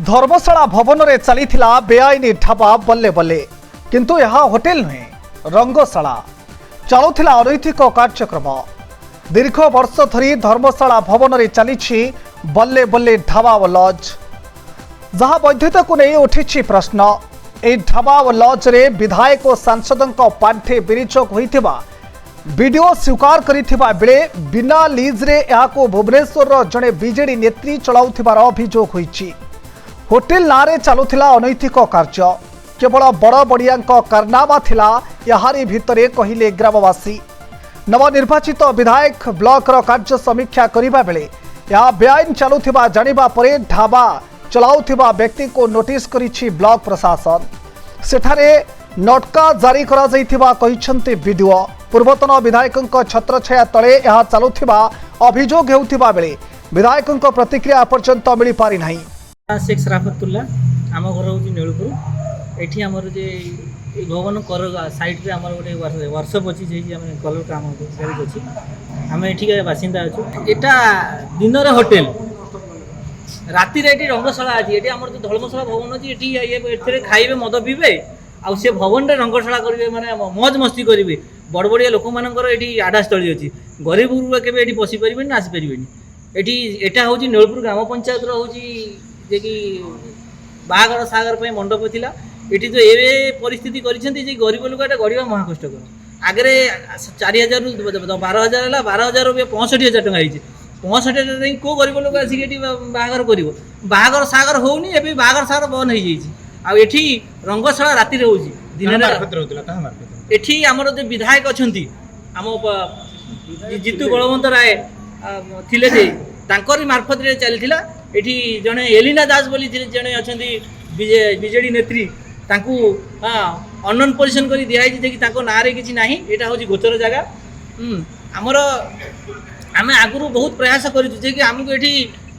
धर्मशाला भवन में चली बेआईन ढाबा बल्ले बल्ले किंतु यह होटेल नुहे रंगशाला चलुला अनैतिक कार्यक्रम दीर्घ वर्ष धरी धर्मशाला भवन में चली बल्ले बल्ले ढाबा व लॉज जहां वैधता को नहीं उठी प्रश्न। ए ढाबा व लॉज रे विधायक और सांसद पांठे विनियोग होता वीडियो स्वीकार करिथिबा बेले बिना लीज रे याको भुवनेश्वर जड़े बीजेडी नेत्री चलाउथिबार अभियोग होईछि। होटेल नारे चलुथिला अनैतिक कार्य केवल बड़ बड़िया कारनामा थिला याहारी भितरे कहिले ग्रामवासी। नवनिर्वाचित विधायक ब्लॉक रो कार्य समीक्षा करिबा बेले या बेआईन चलुथिबा जानिबा परे ढाबा चलाउथिबा व्यक्ति को नोटिस करिछि ब्लॉक प्रशासन। सेठारे नटका जारी करा जाइथिबा कहिसंते वीडियो पूर्वतन विधायक छत्रछाया तले यह चलुथिबा अभियोग हेउथिबा बेले विधायक प्रतिक्रिया पर्यंत मिल पारि नाही। शेख सराफतुल्ला आम घर हूँ नीलपुर एठी आमर जे भवन कर साइड रे आमर गोटे वर्कशॉप अच्छी जे कलर काम अच्छी आम एठी बासिंदा अच्छु। एटा दिन होटेल राति रे रंगशाला अच्छी ये आमर जो धर्मशाला भवन अच्छी ये खाइबे मद पीबे आउ से भवन रे रंगशाला करेंगे माने मौज मस्ती करेंगे बड़ बड़िया लोक मानकर एठी आडास्थली अच्छी गरीब गुरुआ केबे एठी बसी परिबेनी ना आसी परिबेनी। एठी एटा होची नीलपुर ग्राम पंचायत रो होची जे कि बाहागर सागर पे मंडप थिला एठी जो ए परिस्थिति करिसेंती जे गरीब लोक एटा गरीब महाकष्टकर आगरे 4000 रु 12000 हला 12000 रु 65000 टका आइछि 65000 को गरीब लोक आसी एठी बाहागर करिवो बाहागर सागर होउनी एबे बाहागर सागर बन होई जाइछि आ एठी रंगशाला राति रे होउछि दिन रे मार्केट रहउतला कहा मार्केट एठी हमर जो विधायक अछंती हम जीतू बलवंत राय थिले जे तांकर मार्फत रे चलथिला एठी जने एलिना दास बोली जने अछंती बीजेडी नेत्री तांकू अननोन पोजीशन करी दिया जे कि तांको नारे किछि नाही एटा होची गोचर जगह हमर आमे आगुरु बहुत प्रयास करिछु जे कि हमकु एठी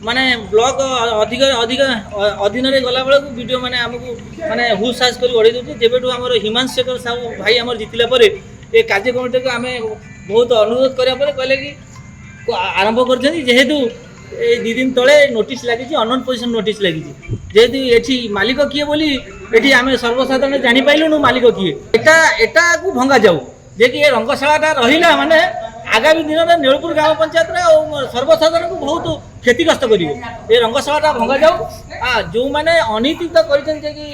माने ब्लॉक अधिक अधिक अधीन रे गला बेला वीडियो माने हमकु माने हुस साज करी गढै दउछि जेबेटु हमर हिमांशु शेखर साहू भाई हमर जितिला परे ए कार्य कमिटी को आमे बहुत अनुरोध करिया परे कहले कि आरंभ करछनी जेहेतु ए 2 दिन तले नोटिस लागिछि अननोन पोजीशन नोटिस लागिछि जेहेतु एठी मालिक किए बोली एठी आमे सर्वसाधारण जानि पाइलुनु मालिक किए एटा को भंगा जाऊ जे कि ए रंगशालाटा रहिला माने आगामी दिन में नीलपुर ग्राम पंचायत रे सर्वसाधारण को बहुत क्षतिग्रस्त करिवो ए रंगशालाटा भंगा जाऊ जो माने अनीति तो करिसें जे कि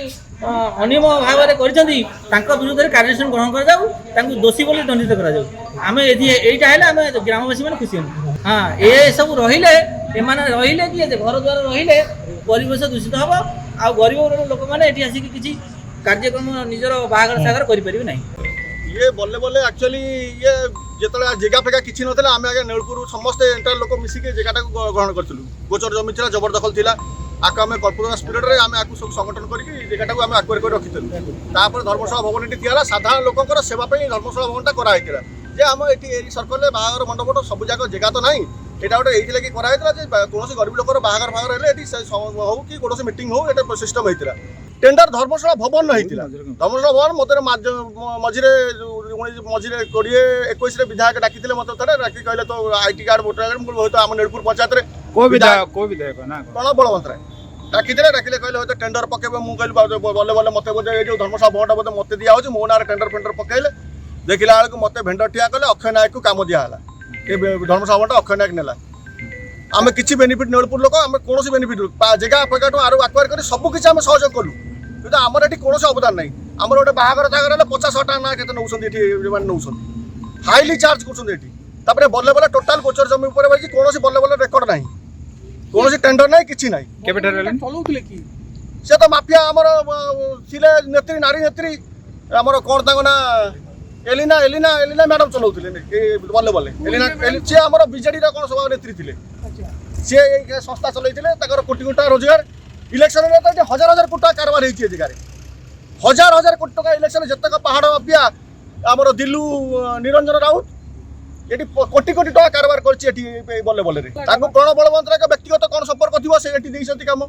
अनियम भाव में करिसेंती तांको विरुद्ध रे कार्यानुष्ठान ग्रहण करा जाऊ तांको दोषी बोली दंडित करा जाऊ आमे एठी एटा हैला आमे ग्रामवासी माने खुशी हम हां ए सब रहिले ए माने रहिले कि घर द्वार रहिले परिवेश दूषित हबो आ गरीब लोक माने एठी आसी किछि कार्यक्रम निजर बाहागर सागर करि परिबे नाही। ये बल्ले बल्ले एक्चुअली ये जिते जगह फेगा किसी ना आम आगे नीलपुर समस्त एंटायर लोक मिसिक जगह ग्रहण करूँ गोचर जमी था जबरदखल थी आपको आम कर्पूर स्पिरिट में आम आपको सब संगठन करके जगह आम आक्वायर कर रखी तापर धर्मशाला भवन ये थी साधारण लोकर सेवाई धर्मशाला भवनटा कराई जे आम ये सर्कल में बाहागर मंडप सब जगह जगह तो ना यहाँ गोटे ये लगे कराई कौन गरीब लोकर बाहागर फागर हो कि कौन मीटिंग हो ये सिस्टम होता टेंडर धर्मशाला भवन होता धर्मशाला भवन मत मझे मझे 2021 विधायक डाकी मत थे डाकी कहले तो आईटी कार्ड वोटर कार्ड बहुत आम नीलपुर पंचायत प्रणव बलवंत राय डाकी डाकिले कहले हूँ टेंडर पकेबे मुझे कहली बल्ले बल्ले मत बोधे ये धर्मशाला भवनटा बोधे मत दिया मो ना टेंडर फेंडर पकेले देखला बेलू मत भेंडर ठिया कले अक्षय नायक को कम दिहला धर्मशाला भवनटा अक्षय नायक नेला आम किसी बेनिफिट नीलपुर लोक आम कौन बेनिफिट जगह फेगाठू आर आक्वायर कर सबकि आम सहयोग कलु कि आमर ये कौन अवदान ना आमर गोटे बाहागर सागर 50 टाँग ना के नौ नौ हाईली चार्ज कर बल्ले बल्ले टोटाल गोचर जमी कौन बल्ले बल्ले रेकर्ड ना कौन टेंडर ना कि ना सी तो माफिया आमर थे नेत्री नारी नेत्री आमर कौन तक ना एलिना एलिना एलिना मैडम चलाउले बल्ले बल्ले सी आम बीजेडी कौन सभा नेत्री थे सी संस्था चलते कोटी कोटी रोजगार इलेक्शन में तो हजार हजार कोटी कारबार होती जगह हजार हजार कोटी टका इलेक्शन जितक पहाड़ माफिया आमर दिल्लू निरंजन राउत ये कोटी कोटी टका कारबार कर बल्ले बल्ले प्रणव बलवंत राय व्यक्तिगत कौन संपर्क थी से कम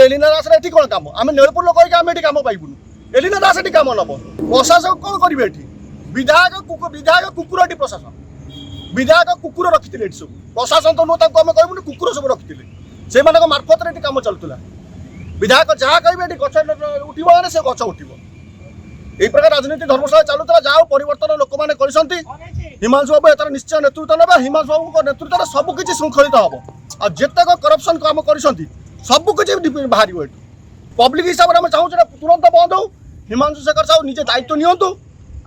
एलिना दास ये कौन कम आम नीलपुर लोक आम ये कम पाइबुन एलिना दास ये कम नब प्रशासन कौन करेंगे ये विधायक कुकुर प्रशासन विधायक कुकुर रखी सब प्रशासन तो नुह आम कहूँ कुकुर सब रखी से मार्फत कम चलूला विधायक जहाँ कहे गच उठिब मैंने से गच उठिब यही प्रकार राजनीति धर्मशाला चलुला जहाँ परिवर्तन लोक मैंने कर हिमांशु बाबू एतर निश्चय नेतृत्व ने हिमांशु बाबू नेतृत्व में सबकि शृंखलित हम आ जितक करप्शन कम कर सबकि बाहर ये पब्लिक हिसाब से आम चाहूँ तुरंत बंद हो हिमांशु शेखर साहू निजे दायित्व नियंतु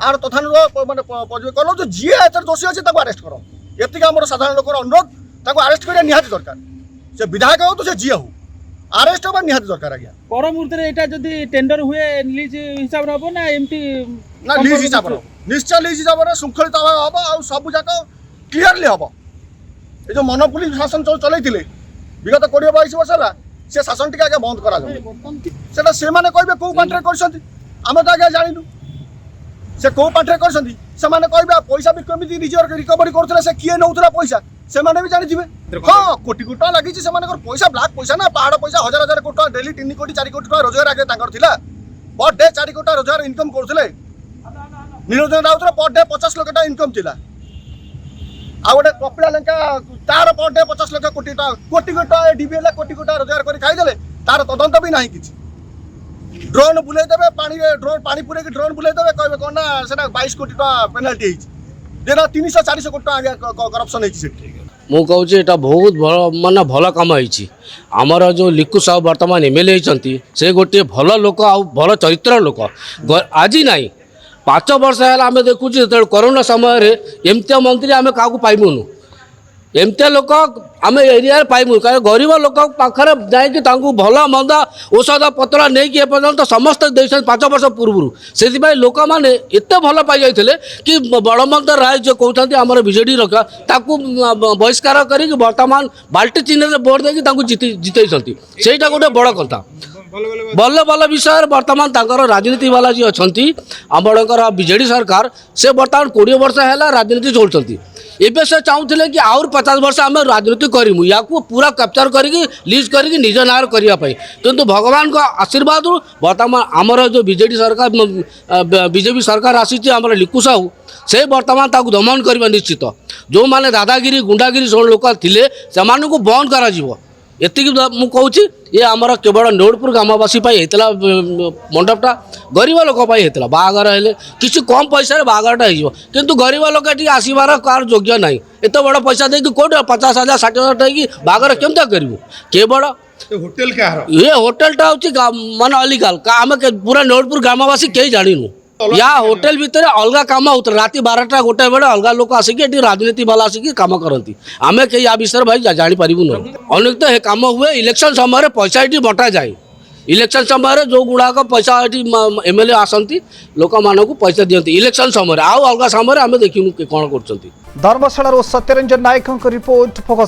आर तथा मैंने पर्यवेक्षण जो जी एतर दोषी अच्छे अरेस्ट कर ये आम साधारण लोक अनुरोध अरेस्ट करने निहाती दरकार से विधायक हो तो से जी हो अरेस्ट होगा निहाती दरकार आज्ञा पर मुहूर्त एटा जदि टेंडर हुए लीज हिसाब रे हबो ना एमटी ना लीज हिसाब रे निश्चय लीज हिसाब रे शृंखलित हम आ सब जाक क्लियरली हम ये जो मनोपुली शासन चलते विगत 20-22 वर्ष है से शासन टी आगे बंद करा से माने कहबे को पांठरे करछंती आमे तो आगे जानिनु से को पांठरे करछंती से माने कहबे पैसा भी केमिति रिजर्व रिकवरी करथले से किए नउतला पैसा से माने भी जानिथिबे हां कोटी कोटी टका लागिछि से माने पैसा ब्लैक पैसा ना पहाड़ पैसा हजार हजार कोटी टका डेली 3 कोटी 4 कोटी टका रोजगार आगे तांकर थिला पर डे 4 कोटी रोजगार income करथले Niranjan राउतर per day 50 lakh टका इनकम थिला आ गोटे कपिला लंका तार पर डे 50 लाख कोटी टका डीबीएल कोटी कोटी रोजगार कर खाईदेले तार तदंत भी नहीं किछि ड्रोन बुले देबे पानी पुरे के ड्रोन बुले देबे कहबे कोन ना सेटा 22 कोटी टका पेनल्टी हेछि देना 300-400 कोटी टका करप्शन हेछि सेठी मु कहूँ एटा बहुत माने भल कम होती आमर जो लिकु साहू बर्तमान एमएलए होती से गोटे भल लोक आ भल चरित्र लोक आज ना 5 वर्ष है आम देखु जो कोरोना समय एमती मंत्री आम क्या पाइबुनु एमती लोक आम एरिया पाइबु कारण गरीब लोक पाखे जाकि भल मंद औषध पत्र नहीं एपर्तंत समस्त 5 वर्ष पूर्व से लोक मैंने एत भल पाई जाते कि बड़मंद राय जो कहते आम बीजेडी लोक बहिष्कार कर बर्तमान बाल्टी चिन्ह भोट देकी जितई से गोटे बड़ कथा भल भल विषय बर्तमान राजनीति वाला जी अच्छा आमर बीजेडी सरकार से बर्तमान 20 वर्ष है राजनीति चलती एबे से चाहूले कि आउर 50 वर्ष आम राजनीति करूँ या पूरा कैप्चर करके लीज करके निज नार करने किंतु भगवान का आशीर्वाद बर्तमान आमर जो बीजेडी सरकार बीजेपी सरकार आसी आमर लिकु साहू से बर्तमान ताकू दमन करवा निश्चित जो मैंने दादागिरी गुंडागिरी सब लोक थे से बंद कर एति मु कहूँ ये आमर केवल नेउरपुर ग्रामवासी होता मंडपटा गरीब लोक होता बाहागर हेले किसी कम पैसा बाहागरटा हो किंतु गरीब लोक आसबार कार योग्य ना एत बड़ पैसा देकी कौट 50,000 60,000 बाहागर केमता करूँ केवल होटेल क्या ये होटेलटा हूँ मान अलिगाल आम पूरा नेउरपुर ग्रामवासी कहीं जाणीनु या होटेल भितर अलग कम होता राति 12टा गोटे बेले अलग लोक आसिक राजनीति वाला आसिक कम करती आम कहीं या विषय भाई जापर अनेक तो कम हुए इलेक्शन समय पैसा ये बंटा जाए इलेक्शन समय जो गुड़ाक पैसा ये एमएलए आसती लोक मानक पैसा दिखती इलेक्शन समय आउ अलग समय आम देखू कौन कर धर्मशाला सत्यरंजन नायक रिपोर्ट फोकस।